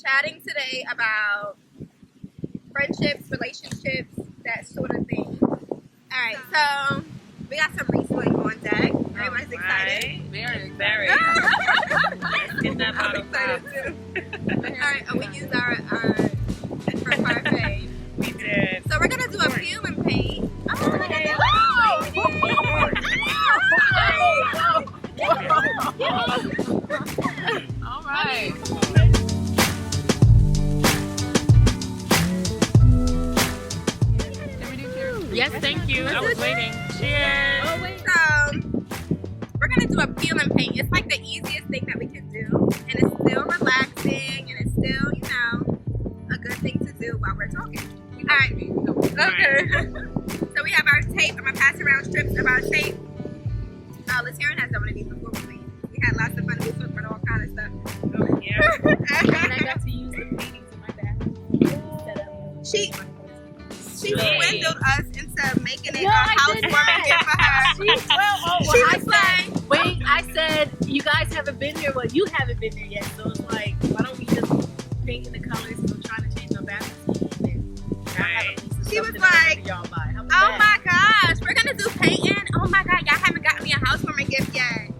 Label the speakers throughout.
Speaker 1: chatting today about friendships, relationships, that sort of thing. Alright, so we got some Riesling on deck. Everyone's excited.
Speaker 2: Very, very.
Speaker 1: Let's
Speaker 2: get that bottle
Speaker 1: excited too. Alright, we used our for parfait.
Speaker 2: We did.
Speaker 1: So we're gonna do a human paint. Oh, we're gonna do
Speaker 2: All right. Yes, thank you. I was waiting. Cheers.
Speaker 1: Oh, wait. So we're gonna do a peel and paint. It's like the easiest thing that we can do, and it's still relaxing, and it's still, you know, a good thing to do while we're talking. All right. Okay. So we have our tape. I'm gonna pass around strips of our tape. Latiana has done one of these before with me. We had lots of fun. We talked about all kind of stuff.
Speaker 2: Oh, yeah.
Speaker 3: And I got to use the paintings in my bathroom.
Speaker 1: She swindled us into making it
Speaker 3: No,
Speaker 1: a
Speaker 3: I
Speaker 1: housewarming
Speaker 3: did not.
Speaker 1: gift for her. She was like,
Speaker 3: Wait, I said, you guys haven't been here. Well, you haven't been there yet. So it's like, why don't we just paint in the colors? So I'm trying to change my bathroom.
Speaker 2: Right.
Speaker 1: She was like,
Speaker 3: y'all buy. How about
Speaker 1: oh
Speaker 3: that?
Speaker 1: my gosh, we're gonna do painting. Oh my god, y'all haven't gotten me a housewarming gift yet.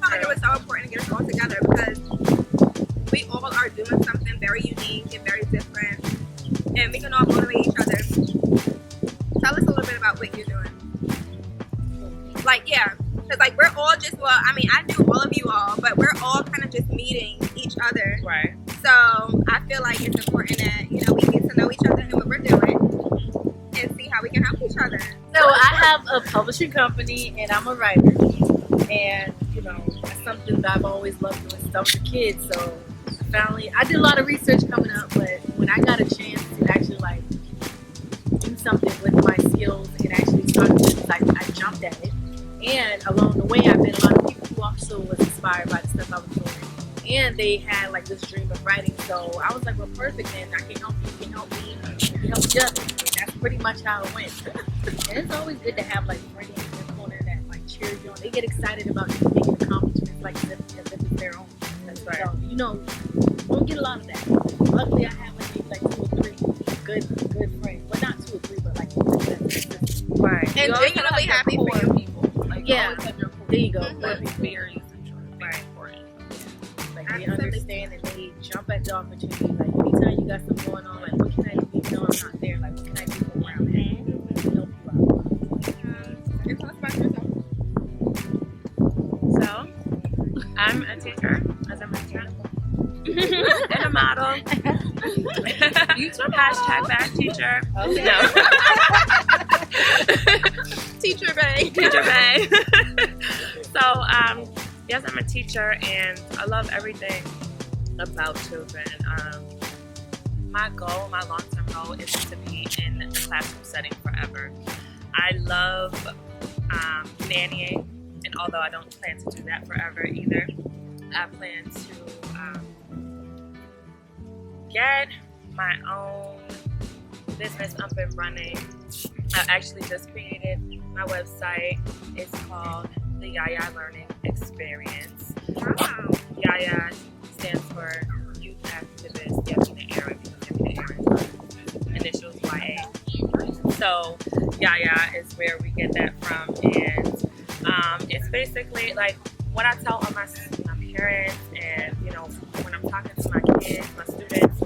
Speaker 1: I felt like it was so important to get us all together because we all are doing something very unique and very different, and we can all motivate each other. Tell us a little bit about what you're doing. Like, yeah, because like we're all just, well, I mean, I knew all of you all, but we're all kind of just meeting each other.
Speaker 2: Right.
Speaker 1: So I feel like it's important that, you know, we get to know each other and what we're doing and see how we can help each other.
Speaker 3: So I have a publishing company and I'm a writer. And, you know, that's something that I've always loved doing stuff with kids. So I did a lot of research coming up, but when I got a chance to actually like do something with my skills and actually start a business, I jumped at it. And along the way, I met a lot of people who also was inspired by the stuff I was doing. And they had like this dream of writing. So I was like, well, perfect, then I can help you, you can help me, we can help each other. And that's pretty much how it went. And it's always good to have like friends in your corner that like cheer you on. They get excited about you making accomplishments like as if it's their own.
Speaker 2: That's right.
Speaker 3: So, you know, you don't get a lot of that. Luckily, I have like 2 or 3 good friends. Well, not 2 or 3, but like 4.
Speaker 2: Right.
Speaker 1: And
Speaker 2: You always
Speaker 1: genuinely
Speaker 2: have
Speaker 1: happy
Speaker 2: your
Speaker 1: for
Speaker 2: core
Speaker 1: you.
Speaker 2: people. Like,
Speaker 3: Yeah.
Speaker 2: you always have your core
Speaker 3: There you go.
Speaker 2: people that experience and try to make it important.
Speaker 3: Like they understand and they jump at the opportunity. Like anytime you got something going on, like what can I do? You know, I'm not there. Like what can I do for where I'm at? Help you out.
Speaker 1: And tell us about yourself.
Speaker 2: So, I'm a teacher, as I mentioned, and a model. Hashtag bad teacher.
Speaker 3: Okay.
Speaker 2: No.
Speaker 1: Teacher Bay.
Speaker 2: Teacher Bay. So, yes, I'm a teacher, and I love everything about children. My long-term goal is to be in a classroom setting forever. I love nannying, and although I don't plan to do that forever either, I plan to get my own business up and running. I actually just created my website. It's called the Yaya Learning Experience.
Speaker 1: Wow.
Speaker 2: Yaya stands for Youth Activist Yamina Aaron, because Yamina Aaron initials YA. So Yaya is where we get that from, and it's basically like what I tell all my parents, and you know, when I'm talking to my kids, my students,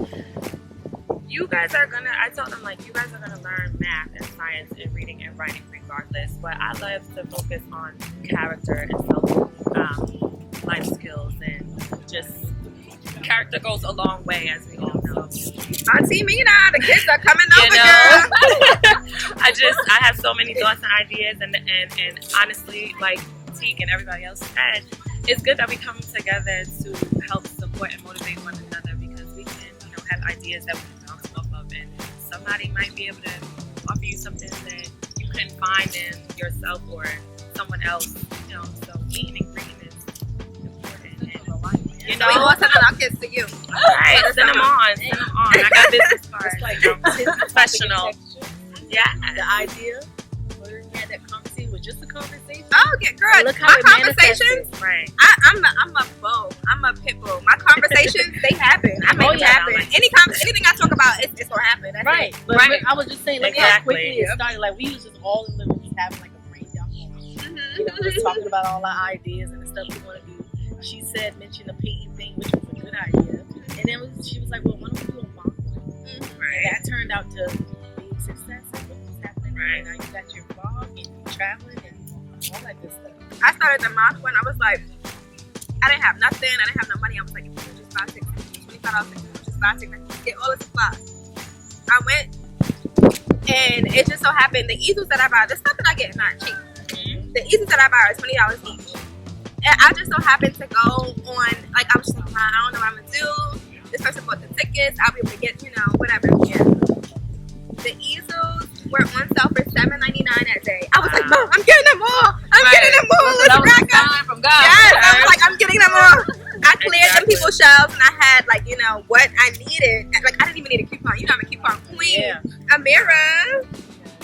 Speaker 2: I tell them like, you guys are gonna learn math and science and reading and writing regardless, but I love to focus on character and life skills, and just character goes a long way, as we all know.
Speaker 1: Auntie Mina, the kids are coming over,
Speaker 2: You
Speaker 1: girl.
Speaker 2: know, I have so many thoughts and ideas, and honestly, like Teak and everybody else said, it's good that we come together to help support and motivate one another, because we can, you know, have ideas that we can bounce off of, and somebody might be able to offer you something that you couldn't find in yourself or someone else, you know. So eating and green is important, and, you know,
Speaker 1: We all sending our kids to you.
Speaker 2: right, send them on. I got business cards.
Speaker 3: It's like
Speaker 2: Professional.
Speaker 3: texture.
Speaker 2: Yeah.
Speaker 3: The idea, whether we had that conversation was just a conversation,
Speaker 1: Oh, yeah, girl.
Speaker 3: Look how
Speaker 1: My
Speaker 3: it
Speaker 1: conversations,
Speaker 3: manifested.
Speaker 2: Right.
Speaker 1: I'm a bull. I'm a pit bull. My conversations, they happen. I make them happen. Anything I talk about, it's gonna happen. That's
Speaker 3: Right.
Speaker 1: it.
Speaker 3: But
Speaker 2: Right.
Speaker 3: I was just saying, look how
Speaker 2: Exactly.
Speaker 3: quickly it started. Like, we was just all in the just having like a brain down.
Speaker 1: Mhm.
Speaker 3: You know, just talking about all our ideas and the stuff we want to do. She mentioned the painting thing, which was a good idea. And then she was like, well, why don't we do a mock one? And that turned out to be a success and what was happening.
Speaker 2: Right.
Speaker 3: And now you got your vlog and you're traveling and all that good stuff.
Speaker 1: I started the mock one. I was like, I didn't have nothing. I didn't have no money. I was like, if you just buy tickets, $25, just buy tickets, get all the supplies. I went, and it just so happened the easels that I buy, the stuff that I get is not cheap. The easels that I buy are $20 each. And I just so happened to go on, like, I was just like, I don't know what I'm gonna do. This person bought the tickets. I'll be able to get, whatever. Yeah. The easels were on sale for $7.99 that day. I was like, Mom, I'm getting them all. I'm getting them all. Let's rack up.
Speaker 2: From God.
Speaker 1: Yes, I was like, I'm getting them all. I cleared them people's shelves, and I had, like, what I needed. Like, I didn't even need a coupon. I'm a coupon queen.
Speaker 3: Yeah.
Speaker 1: Amira,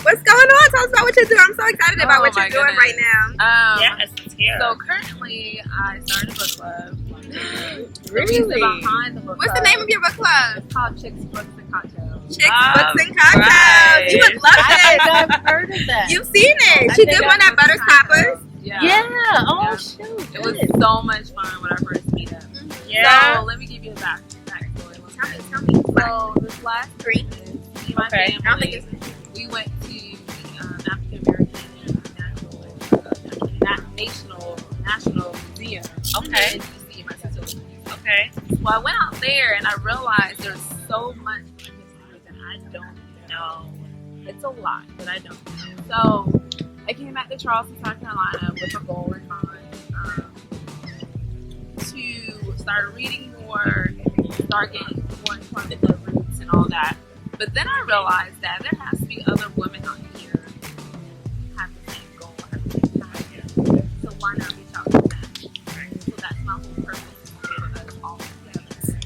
Speaker 1: what's going on? Tell us about what you're doing. I'm so excited about what you're doing right now.
Speaker 2: Yes, it's here.
Speaker 4: So currently, I started a book club. The
Speaker 3: Really?
Speaker 4: reason behind the book
Speaker 1: What's the
Speaker 4: club
Speaker 1: name of your book club?
Speaker 4: It's called Chicks, Books, and Cocktails.
Speaker 1: Chicks,
Speaker 2: Oh,
Speaker 1: Books, and Cocktails.
Speaker 2: right.
Speaker 1: You would love
Speaker 3: I
Speaker 1: this.
Speaker 3: think I've heard of that.
Speaker 1: You've seen it.
Speaker 3: I
Speaker 1: She
Speaker 3: think
Speaker 1: did
Speaker 3: I
Speaker 1: one at Butter Stoppers.
Speaker 4: Yeah.
Speaker 3: Yeah. Oh,
Speaker 4: Yeah.
Speaker 3: shoot.
Speaker 4: It was
Speaker 3: Good.
Speaker 4: so much fun when I first meet up.
Speaker 2: Yeah.
Speaker 4: So let me give you a backstory.
Speaker 1: Tell me.
Speaker 4: So this last
Speaker 1: Three.
Speaker 4: Christmas, me and my
Speaker 2: Okay.
Speaker 1: I don't
Speaker 4: family,
Speaker 1: think it's
Speaker 4: we went to the African American National Museum.
Speaker 2: Okay.
Speaker 4: In DC, in my sister.
Speaker 2: Okay.
Speaker 4: Well, I went out there and I realized there's so much history that I don't know. It's a lot that I don't know. So I came back to Charleston, South Carolina with a goal in mind to start reading more, start getting more informed the roots and all that. But then I realized that there has to be other women out here who have the same goal, have the same passion. So why not reach out to them? So that's my whole purpose, to get us all together,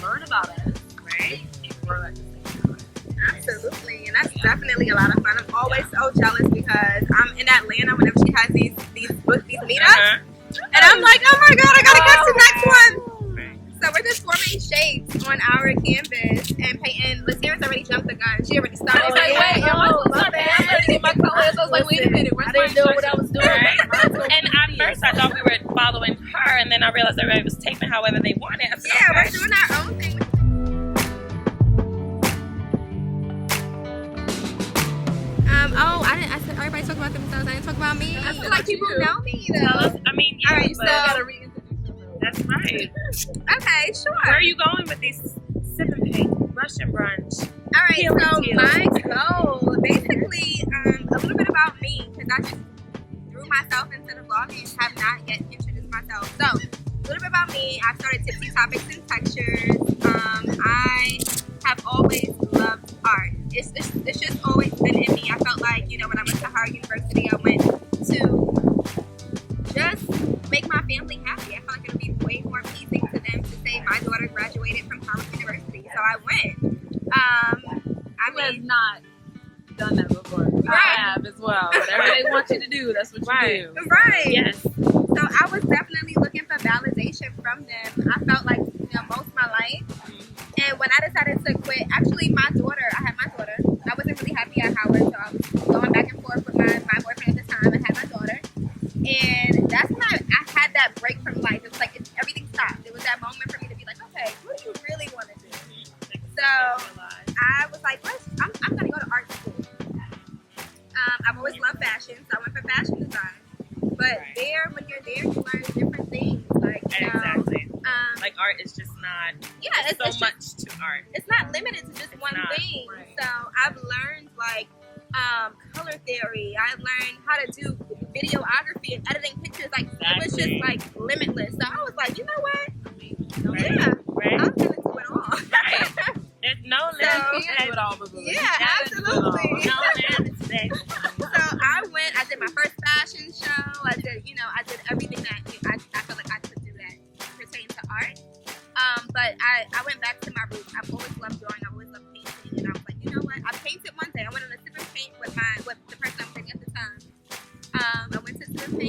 Speaker 4: learn about us,
Speaker 2: Right.
Speaker 4: and grow at the same time.
Speaker 1: Absolutely, and that's definitely a lot of fun. I'm always so jealous because I'm in Atlanta whenever she has these meetups, and I'm like, oh my god, I gotta go to the next one.
Speaker 2: Right.
Speaker 1: So we're just forming shapes on our canvas and painting. Latiera's already jumped the gun. She already started.
Speaker 4: I was like, wait, am I supposed to start dancing? I didn't get my colors. I was like, wait a minute, where's
Speaker 3: I
Speaker 4: my
Speaker 3: didn't know what I was doing.
Speaker 2: Right.
Speaker 3: Mine's so
Speaker 2: And at
Speaker 3: tedious.
Speaker 2: first I thought we were following her, and then I realized everybody was taping however they wanted. I said,
Speaker 1: Yeah,
Speaker 2: okay.
Speaker 1: we're doing our own thing. I said everybody talk about themselves. I didn't talk about me. I feel like people know me
Speaker 2: Tell us,
Speaker 1: though.
Speaker 2: I mean, yeah,
Speaker 1: All right,
Speaker 2: but
Speaker 1: so-
Speaker 4: gotta reintroduce yourself.
Speaker 2: that's right.
Speaker 1: Okay, sure.
Speaker 2: Where are you going with these sip and paint, Russian brunch?
Speaker 1: All right,
Speaker 2: Healing
Speaker 1: so
Speaker 2: skills.
Speaker 1: my goal, basically, a little bit about me, because I just threw myself into the vlogging, have not yet introduced myself. So, a little bit about me. I started Tipsy Topics and Textures. I have always loved art. It's just always been in me. I felt like, when I went to Howard University, I went to just make my family happy. I felt like it would be way more pleasing to them to say my daughter graduated from Howard University. So I went.
Speaker 4: Who has not done that before? I
Speaker 1: Right.
Speaker 4: have as well. Whatever they want you to do, that's what you
Speaker 2: Right.
Speaker 4: do.
Speaker 1: Right.
Speaker 2: Yes.
Speaker 1: So I was definitely looking for validation from them. I felt like, most of my life. And when I decided to quit, actually I had my daughter. I wasn't really happy at Howard, so I was going back and forth with my boyfriend at the time. I had my daughter. And that's when I had that break from life. It was like everything stopped. It was that moment for me to be like, okay, what do you really want to do? So I was like, I'm going to go to art school. I've always loved fashion, so I went for fashion design. But
Speaker 2: Right.
Speaker 1: when you're there, you learn different things. Like,
Speaker 2: Exactly.
Speaker 1: like,
Speaker 2: Art is just not
Speaker 1: yeah,
Speaker 2: so
Speaker 1: it's just,
Speaker 2: much to art.
Speaker 1: it's not limited to just
Speaker 2: It's
Speaker 1: one
Speaker 2: not,
Speaker 1: thing.
Speaker 4: right.
Speaker 1: So I've learned color theory. I learned how to do videography and editing pictures. Like, it was just
Speaker 2: Exactly.
Speaker 1: like limitless. So I was like, you know what?
Speaker 2: Right.
Speaker 1: Yeah,
Speaker 2: Right.
Speaker 1: I'm gonna do it all.
Speaker 2: Right. There's no
Speaker 1: So-
Speaker 2: limit.
Speaker 4: You can do it all, boo-boo.
Speaker 1: Yeah,
Speaker 4: You can do it all.
Speaker 1: absolutely.
Speaker 2: No limits, baby.
Speaker 1: So I went. I did my first fashion show. I did everything that I felt like I could do that pertained to art. But I went back to my roots. I've always loved drawing. I've always loved painting, and I was like, you know what? I painted one day. I went on a sip and paint with the person I was dating at the time. I went to sip and paint.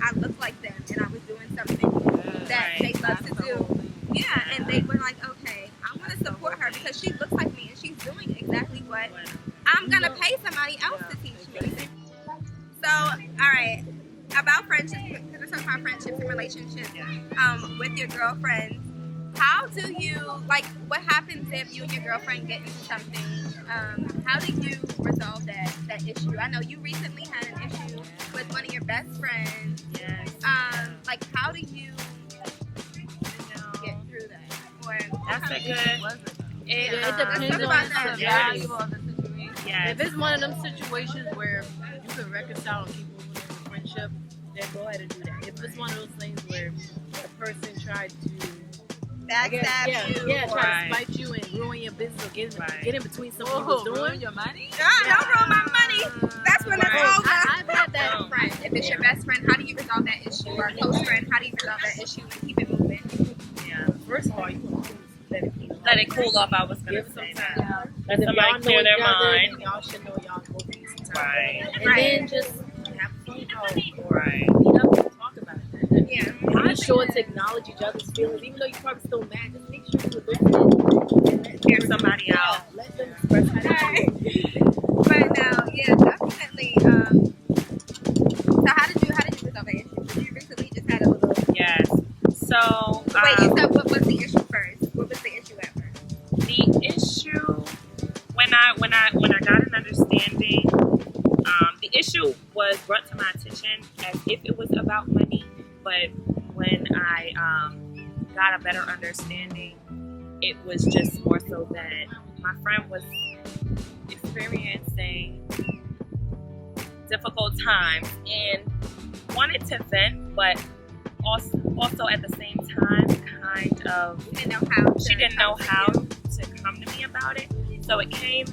Speaker 1: I looked like them and I was doing something that they love to do. Yeah, and they were like, okay, I want to support her because she looks like me and she's doing exactly what I'm gonna pay somebody else to teach me. So, all right, about friendships, because we're talking about friendships and relationships with your girlfriends. How do you, like, what happens if you and your girlfriend get into something? How do you resolve that issue? I know you recently had an issue with one of your best friends.
Speaker 2: Yes.
Speaker 1: Like, how do you get through that? Or
Speaker 2: That's a good.
Speaker 3: It
Speaker 1: let's
Speaker 3: depends
Speaker 1: talk
Speaker 3: on
Speaker 1: about
Speaker 3: the
Speaker 1: that.
Speaker 3: severity.
Speaker 2: Yes.
Speaker 3: If it's one of them situations where you can reconcile and keep moving in a friendship, then go ahead and do that. If it's one of those things where the person tried to
Speaker 1: backstab you?
Speaker 3: try to spite you and ruin your business or get in between something you was doing.
Speaker 4: Your money?
Speaker 1: Don't ruin my money. That's when it's over.
Speaker 3: I've had that.
Speaker 1: Friend, if it's your best friend, how do you resolve that issue? Or a close friend, how do you resolve that issue and keep it moving?
Speaker 2: Yeah.
Speaker 3: First of all, you can
Speaker 2: Let it cool off. I was gonna
Speaker 3: give
Speaker 2: say
Speaker 3: some
Speaker 2: that.
Speaker 3: time.
Speaker 2: Let somebody clear their mind.
Speaker 3: Y'all should know y'all go through some time.
Speaker 2: Right.
Speaker 3: And then just have a phone call.
Speaker 2: Right.
Speaker 3: Meet up and talk about it.
Speaker 1: Yeah.
Speaker 3: Be sure to acknowledge each other's feelings, even though you're probably still mad. Just make sure you listen and let
Speaker 2: Hear somebody out.
Speaker 3: Let them express how they feel.
Speaker 1: But no, yeah, definitely. So how did you resolve that issue? You recently just had a little.
Speaker 2: Yes. So.
Speaker 1: Wait, you said what was the issue first? What was the issue at first?
Speaker 2: The issue when I got an understanding, the issue was brought to my attention as if it was about money, but when I got a better understanding, it was just more so that my friend was experiencing difficult times and wanted to vent, but also at the same time kind of
Speaker 1: She didn't know how.
Speaker 2: she didn't know how to come to me about it. So it came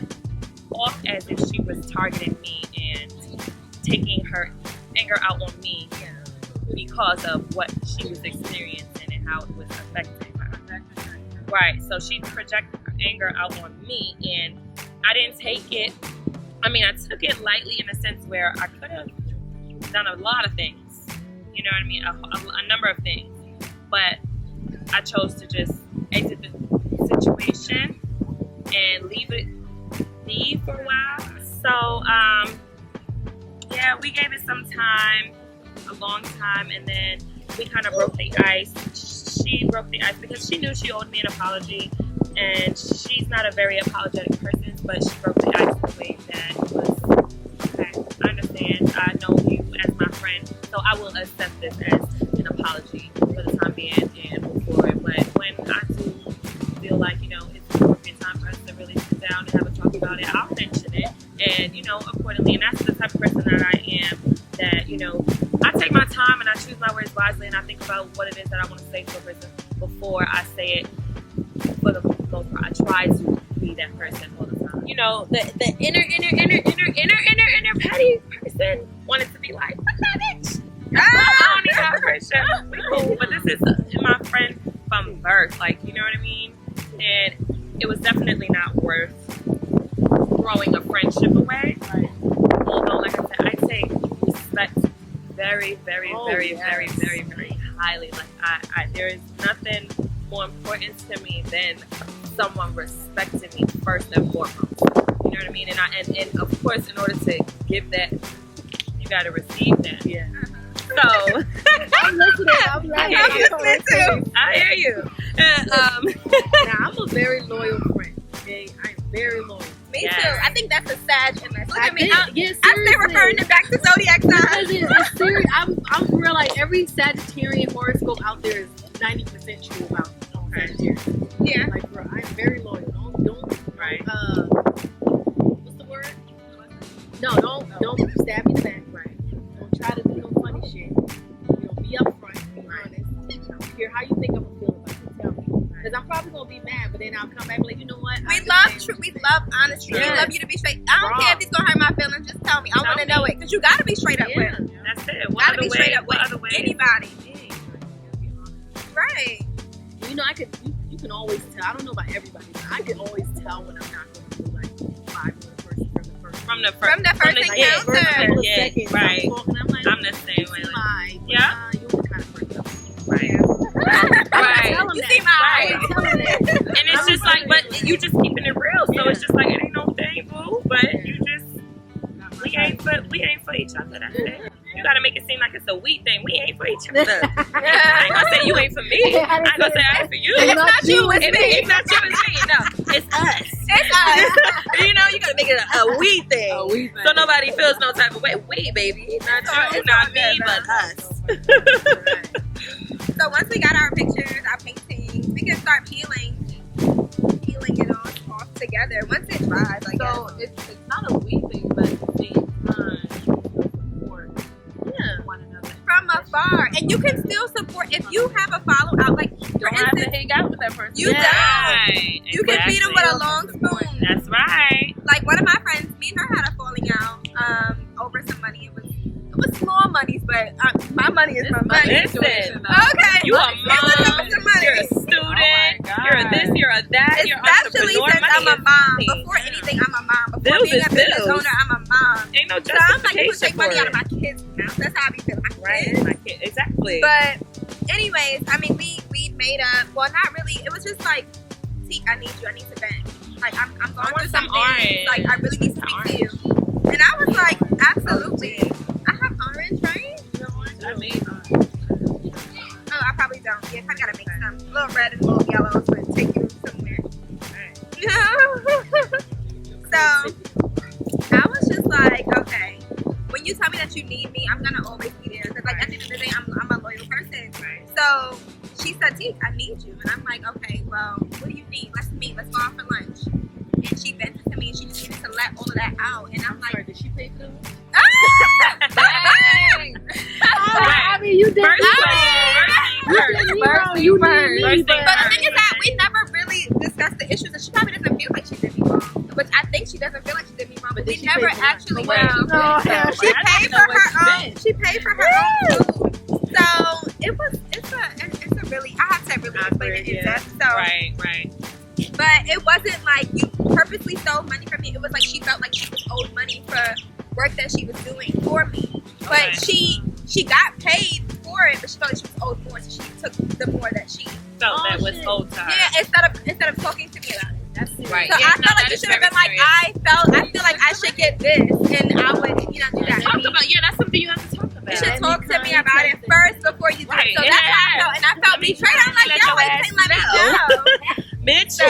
Speaker 2: off as if she was targeting me and taking her anger out on me because of what she was experiencing and how it was affecting her. Right. So she projected her anger out on me, and I didn't take it. I mean, I took it lightly in a sense where I could have done a lot of things. You know what I mean? A number of things. But I chose to just exit the situation and leave it be for a while. So, yeah, we gave it some time, a long time, and then we kind of broke the ice. She broke the ice because she knew she owed me an apology, and she's not a very apologetic person, but she broke the ice in a way that was, okay, I understand. I know you as my friend, so I will accept this as an apology for the time being and move forward. But when I do feel like, it's an appropriate time for us to really sit down and have a talk about it, I'll mention it, and, accordingly. And that's the type of person that I am, that, I take my time and I choose my words wisely, and I think about what it is that I want to say to a person before I say it. For the most part, I try to be that person all the time. The inner petty person wanted to be like, "What's that bitch?" I don't need that friendship. We cool, but this is my friend from birth. Like, you know what I mean? And it was definitely not worth throwing a friendship away. Right. Although, like I said, I take respect very, very, very, very, very, very highly. Like, I there is nothing more important to me than someone respecting me first and foremost. You know what I mean? And of course, in order to give that, you got to receive that.
Speaker 3: Yeah.
Speaker 2: So
Speaker 3: I'm listening. I'm
Speaker 1: listening too.
Speaker 2: I hear you.
Speaker 3: Now, I'm a very loyal friend. Okay, I'm very loyal.
Speaker 1: Me
Speaker 2: Yes.
Speaker 1: too. I think that's a Sag in this. Look
Speaker 3: I
Speaker 1: at me.
Speaker 3: think-
Speaker 1: I'm
Speaker 3: yeah,
Speaker 1: still
Speaker 3: seriously.
Speaker 1: referring it back to zodiac signs.
Speaker 3: Because it's serious. I'm for real. Like every Sagittarian horoscope out there is 90% true about Sagittarius.
Speaker 1: Yeah.
Speaker 3: Like, bro, I'm very loyal. Don't
Speaker 2: Right.
Speaker 3: what's the word? No, don't stab me in the back. Right. Don't try to do no funny shit. Be upfront. Be honest. I don't care how you think I'm gonna feel about it. Tell me. Because I'm probably gonna be mad, but then I'll come back and be like, you know what?
Speaker 1: We love honesty. We
Speaker 3: Yes.
Speaker 1: love you to be straight. I don't care if it's gonna hurt my feelings. Just tell me. I want to know it because you gotta be straight up
Speaker 3: Yeah.
Speaker 1: with.
Speaker 2: That's it.
Speaker 1: You
Speaker 2: What
Speaker 1: gotta
Speaker 2: other
Speaker 1: be straight
Speaker 2: way?
Speaker 1: up with
Speaker 2: What other way?
Speaker 1: anybody. Right.
Speaker 3: You can always tell. I don't know about everybody, but I can always tell when I'm not going to like vibe with a person from the first.
Speaker 2: From the
Speaker 1: From the first
Speaker 2: the
Speaker 1: encounter.
Speaker 2: get.
Speaker 3: Couple of
Speaker 2: Yeah,
Speaker 3: seconds,
Speaker 2: right.
Speaker 3: I'm talking, I'm like,
Speaker 2: I'm the same way. Like, yeah.
Speaker 3: You're the kind of person.
Speaker 2: Right.
Speaker 4: Right.
Speaker 3: Tell 'em
Speaker 1: You
Speaker 3: that.
Speaker 1: see my
Speaker 2: Right.
Speaker 1: eyes.
Speaker 3: Tell 'em that.
Speaker 2: And it's just like, but you just keeping it real. So it's just like, it ain't no thing, boo. But you just, we ain't for each other. That's it. You gotta make it seem like it's a we thing. We ain't for each other. I ain't gonna say you ain't for me. I ain't gonna say I ain't for you.
Speaker 1: It's not you, it's me.
Speaker 2: It's not you, it's me. No, it's us.
Speaker 1: It's us.
Speaker 2: You know, you gotta make it a we thing.
Speaker 4: A we thing.
Speaker 2: So nobody feels no type of way. We, baby. Not you,
Speaker 1: It's
Speaker 2: not
Speaker 1: all
Speaker 2: me,
Speaker 1: good,
Speaker 2: but us.
Speaker 1: So once we got our pictures, our paintings, we can start peeling it off together. Once it dries, I
Speaker 4: So
Speaker 1: guess.
Speaker 4: it's not a we thing, but at the same time, support one another.
Speaker 1: From afar, and you can still support if you have a follow out. Like
Speaker 4: You
Speaker 1: for
Speaker 4: don't have to
Speaker 1: instance,
Speaker 4: hang out with that person.
Speaker 1: you don't.
Speaker 2: Right.
Speaker 1: You can feed them with a long spoon.
Speaker 2: That's right.
Speaker 1: Like one of my friends, me and her had a falling out over some money. It was small monies, but my money is my money.
Speaker 2: Listen.
Speaker 1: Okay,
Speaker 2: You a
Speaker 1: it was
Speaker 2: mom,
Speaker 1: some money.
Speaker 2: you're a student,
Speaker 4: God.
Speaker 2: you're a this, you're a that, you're an
Speaker 1: Especially
Speaker 2: entrepreneur.
Speaker 1: since I'm a
Speaker 2: Money
Speaker 1: mom.
Speaker 2: is
Speaker 1: Before
Speaker 2: king.
Speaker 1: anything, I'm a mom. Before
Speaker 2: Bills
Speaker 1: being
Speaker 2: is
Speaker 1: a business
Speaker 2: bills.
Speaker 1: owner, I'm a mom.
Speaker 2: Ain't no
Speaker 1: So I'm like, you can
Speaker 2: justification
Speaker 1: take
Speaker 2: for
Speaker 1: money out
Speaker 2: it.
Speaker 1: of my kids' mouth. That's how I be feeling. My
Speaker 2: Right,
Speaker 1: kids.
Speaker 2: my kid, exactly.
Speaker 1: But anyways, I mean, we made up. Well, not really. It was just like, Teak, I need you. I need to vent. Like I'm going
Speaker 2: want
Speaker 1: through
Speaker 2: some
Speaker 1: something.
Speaker 2: orange.
Speaker 1: Like I really need to speak to you. And I was like, absolutely. I have orange, right?
Speaker 2: I mean,
Speaker 1: Oh, I probably don't. Yeah, I gotta make some. A little red and a little yellow to take you somewhere. So I was just like, okay, when you tell me that you need me, I'm gonna always be there. Because like at the end of the day, I'm a loyal person.
Speaker 2: Right.
Speaker 1: So she said, Teak, I need you. And I'm like, okay, well, what do you need? Let's meet. Let's go out for lunch. And she vented to me and she just needed to let all of that out. And I'm like,
Speaker 3: Did she pay for them?
Speaker 4: Dang.
Speaker 3: I mean, you did.
Speaker 2: First
Speaker 3: You did me
Speaker 2: First thing
Speaker 3: wrong.
Speaker 1: but the
Speaker 2: first.
Speaker 1: thing is that we never really discussed the issues, and she probably doesn't feel like she did me wrong. Which I think she doesn't feel like she did me wrong, but we
Speaker 3: did she
Speaker 1: never
Speaker 3: pay for lunch?
Speaker 1: actually
Speaker 4: But wait,
Speaker 1: went.
Speaker 3: No,
Speaker 1: She
Speaker 2: I
Speaker 1: paid
Speaker 2: don't
Speaker 1: for
Speaker 2: know what
Speaker 1: her
Speaker 2: she
Speaker 1: own.
Speaker 2: did.
Speaker 1: She paid for her own food. So it's a really. I have to really explain it in
Speaker 2: Yeah.
Speaker 1: depth. So,
Speaker 2: Right.
Speaker 1: but it wasn't like you purposely stole money from me. It was like she felt like she was owed money for work that she was doing for me. But
Speaker 2: Okay.
Speaker 1: she got paid for it, but she felt like she was owed more, so she took the more that she.
Speaker 2: Felt
Speaker 3: Oh,
Speaker 2: that was
Speaker 3: shit.
Speaker 2: old time.
Speaker 1: Yeah, instead of talking to me about it.
Speaker 3: That's it.
Speaker 2: Right.
Speaker 1: So
Speaker 2: Yeah,
Speaker 1: I
Speaker 2: no,
Speaker 1: felt like
Speaker 2: that
Speaker 1: you
Speaker 2: is
Speaker 1: should have
Speaker 2: very
Speaker 1: been like, I feel like I should get this, and I would,
Speaker 2: Talk about, that's something you have to talk about.
Speaker 1: you should talk to me
Speaker 3: Anytime
Speaker 1: about it
Speaker 3: something.
Speaker 1: first before you do
Speaker 2: Right,
Speaker 1: it. So
Speaker 2: it
Speaker 1: that's how I
Speaker 2: has.
Speaker 1: felt, and I felt betrayed. I'm like,
Speaker 2: Let
Speaker 1: yo,
Speaker 2: your
Speaker 1: why you
Speaker 2: ass
Speaker 1: can't let me
Speaker 2: know.
Speaker 1: go?
Speaker 2: Bitch.
Speaker 1: So,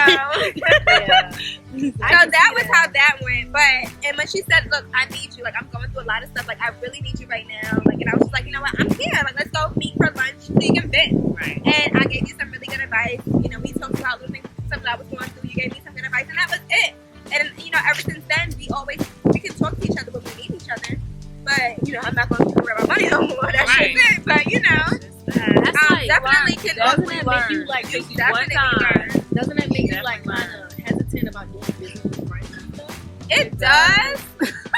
Speaker 3: Yeah.
Speaker 1: so that was how that went. And when she said, look, I need you, like I'm going through a lot of stuff, like I really need you right now. Like, and I was just like, you know what, I'm here. Like, let's go meet for lunch so you can vent.
Speaker 2: Right.
Speaker 1: And I gave you some really good advice. We talked about little things, something I was going through. You gave me some good advice, and that was it. And ever since then, we can talk to each other when we need each other. But I'm not going to worry about money no more. That's
Speaker 2: Right.
Speaker 1: just it. But
Speaker 3: That's like,
Speaker 1: definitely can.
Speaker 3: doesn't
Speaker 4: we
Speaker 3: that make you
Speaker 4: learned.
Speaker 3: like,
Speaker 1: You
Speaker 3: think
Speaker 1: definitely
Speaker 4: one time.
Speaker 1: learn.
Speaker 3: doesn't that make you
Speaker 2: Definitely
Speaker 3: like kind of hesitant about doing business with friends and stuff?
Speaker 1: It does.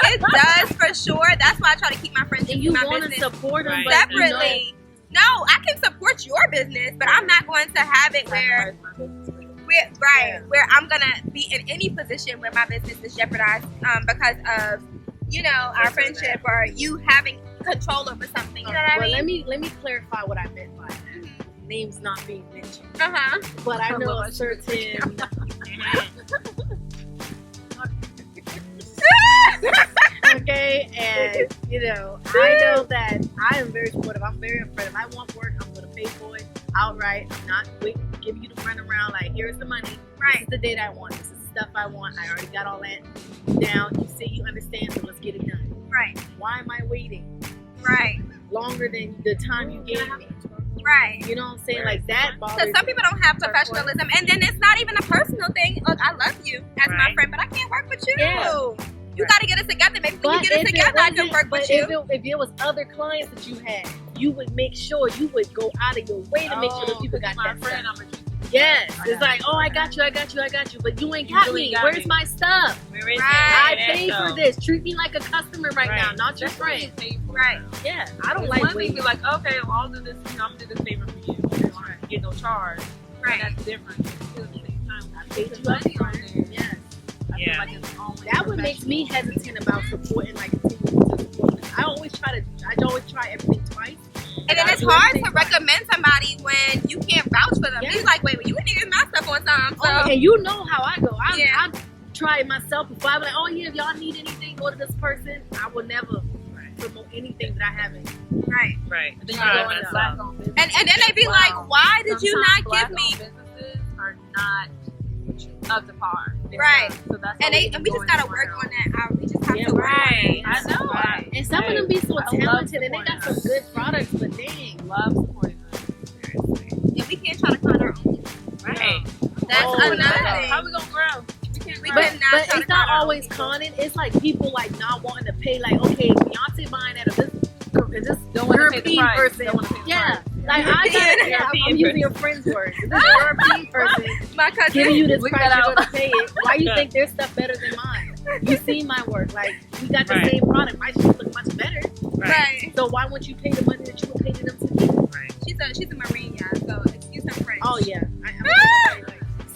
Speaker 1: It does for sure. That's why I try to keep my friends
Speaker 3: And you
Speaker 1: my
Speaker 3: want to
Speaker 1: business
Speaker 3: support them,
Speaker 2: Right.
Speaker 3: but
Speaker 1: separately. No, I can support your business, but I'm not going to have it where I'm gonna be in any position where my business is jeopardized because of our friendship or you having control over something. You know what I
Speaker 3: well,
Speaker 1: mean?
Speaker 3: let me clarify what I meant by that. Names not being mentioned,
Speaker 1: Uh-huh.
Speaker 3: but I know
Speaker 4: Well,
Speaker 3: a certain. Okay, and I know that I am very supportive. I'm very upfront. If I want work, I'm gonna pay for it outright. I'm not waiting to give you the run around like, here's the money. This
Speaker 1: Right.
Speaker 3: is the date I want. This is the stuff I want. I already got all that down. You say you understand, so let's get it done.
Speaker 1: Right.
Speaker 3: Why am I waiting
Speaker 1: Right.
Speaker 3: longer than the time you gave me?
Speaker 1: Right.
Speaker 3: You know what I'm saying? Like that bothers
Speaker 1: Because some people don't have professionalism, and then it's not even a personal thing. Look, I love you as my
Speaker 2: Right.
Speaker 1: friend, but I can't work with you.
Speaker 3: Yeah.
Speaker 1: You got to get it together. Maybe when you get it
Speaker 3: if
Speaker 1: together, I can
Speaker 3: wasn't-
Speaker 1: work
Speaker 3: but
Speaker 1: with you.
Speaker 3: if it was other clients that you had, you would make sure you would go out of your way to make sure that people got
Speaker 4: my
Speaker 3: that
Speaker 4: friend,
Speaker 3: stuff.
Speaker 4: I'm a
Speaker 3: Yes, it's like, oh, I got you, but you ain't got
Speaker 4: really
Speaker 3: me.
Speaker 4: got
Speaker 3: Where's
Speaker 4: me.
Speaker 3: my stuff?
Speaker 2: Where is
Speaker 1: Right.
Speaker 3: I
Speaker 2: it?
Speaker 3: paid for this. Treat me like a customer right now,
Speaker 2: Right.
Speaker 3: not your friend.
Speaker 1: Right.
Speaker 3: Yeah, I don't
Speaker 4: It's
Speaker 3: like
Speaker 4: one thing to
Speaker 3: waiting.
Speaker 4: be like, okay, well, I'll do this. I'm gonna do this favor for you. You don't get no charge.
Speaker 1: Right.
Speaker 4: That's different. But still at the same time, I
Speaker 3: paid
Speaker 4: put
Speaker 3: you
Speaker 4: the money on
Speaker 3: upfront.
Speaker 4: there.
Speaker 3: Yes.
Speaker 4: I
Speaker 2: Yeah.
Speaker 4: feel like it's always
Speaker 3: That would make me hesitant about supporting, like continuing to support. I always try everything twice.
Speaker 1: And then it's hard to recommend somebody when you can't vouch for them.
Speaker 3: Yeah.
Speaker 1: You're like, wait, well, you wouldn't use my stuff on time. So.
Speaker 3: And you know how I go.
Speaker 1: Yeah.
Speaker 3: I try it myself before. I'm like, oh yeah, if y'all need anything, go to this person. I will never promote anything that I haven't.
Speaker 1: Right.
Speaker 2: Right.
Speaker 3: Then you
Speaker 2: Try
Speaker 3: go
Speaker 2: myself.
Speaker 1: And then they be like, why did you not give me?
Speaker 4: Businesses are not up to par.
Speaker 1: Right.
Speaker 4: So that's
Speaker 1: And we just gotta work on that. We just have
Speaker 3: Yeah,
Speaker 1: to work on
Speaker 2: Right.
Speaker 1: it.
Speaker 4: I know.
Speaker 2: Right.
Speaker 3: And some of them be so
Speaker 4: I love
Speaker 3: talented and they got some
Speaker 4: supporting
Speaker 3: good products, but dang.
Speaker 4: Love supporting them.
Speaker 1: Yeah, we can't try to find our own.
Speaker 2: Right.
Speaker 1: That's
Speaker 3: Oh,
Speaker 1: another
Speaker 3: yeah.
Speaker 1: thing.
Speaker 4: How we gonna grow?
Speaker 1: We
Speaker 3: But
Speaker 1: cannot try to
Speaker 3: it's not
Speaker 1: find our
Speaker 3: always
Speaker 1: own.
Speaker 3: conning. It's like people like not wanting to pay. Like, okay, Beyonce buying at this
Speaker 4: Don't wanna pay the
Speaker 3: European
Speaker 4: price.
Speaker 3: person.
Speaker 4: Don't wanna pay the
Speaker 3: Yeah,
Speaker 4: price.
Speaker 3: like I got
Speaker 2: European
Speaker 3: I'm using your friend's words. This European person
Speaker 1: My cousin.
Speaker 3: giving you this
Speaker 4: Leave
Speaker 3: price,
Speaker 4: that
Speaker 3: you're
Speaker 4: out.
Speaker 3: gonna pay it. Why you think their stuff better than mine? You see my work. Like we got the
Speaker 2: Right.
Speaker 3: same product. My shit look much better.
Speaker 1: Right.
Speaker 3: So why wouldn't you pay the money that you would pay to them to me?
Speaker 2: Right.
Speaker 1: She's a Marine, yeah. So excuse her French.
Speaker 3: Oh yeah.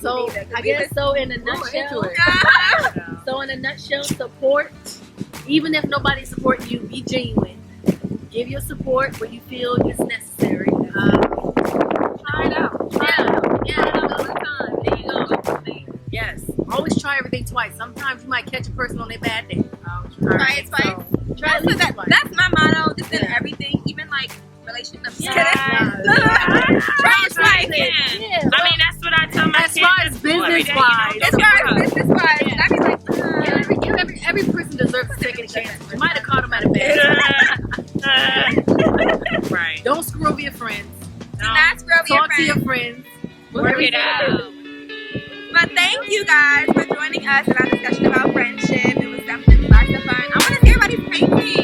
Speaker 3: So
Speaker 1: Me neither, 'cause
Speaker 3: I
Speaker 1: we
Speaker 3: guess
Speaker 1: was-
Speaker 3: so. In a
Speaker 4: into
Speaker 3: nutshell,
Speaker 4: it.
Speaker 3: so in a nutshell, support. Even if nobody's supporting you, be genuine. Give your support where you feel it's necessary.
Speaker 4: Try it out. Try it out.
Speaker 3: Yeah.
Speaker 4: Try it out one time. There you go.
Speaker 3: Yes. Always try everything twice. Sometimes you might catch a person on their bad day.
Speaker 1: Try it twice.
Speaker 3: So, try at
Speaker 1: That's,
Speaker 3: least
Speaker 1: that,
Speaker 3: twice.
Speaker 1: that's my motto. Just in
Speaker 3: Yeah.
Speaker 1: everything, even like relationships.
Speaker 3: Yeah.
Speaker 1: Try it twice.
Speaker 3: Yeah.
Speaker 2: I mean, that's what I tell my
Speaker 3: As
Speaker 2: kids.
Speaker 3: far as
Speaker 2: at school every day,
Speaker 3: business-wise,
Speaker 1: As far as business wise,
Speaker 3: Yeah.
Speaker 1: I be like,
Speaker 3: Every person deserves to take a chance. You might have caught them at a bad time.
Speaker 2: Right.
Speaker 3: Don't screw over your friends.
Speaker 1: do not screw over your
Speaker 3: Talk to
Speaker 1: friends.
Speaker 3: your friends.
Speaker 2: Work it out.
Speaker 1: But thank you guys for joining us in our discussion about friendship. It was definitely lots of fun. I want to see everybody's painting.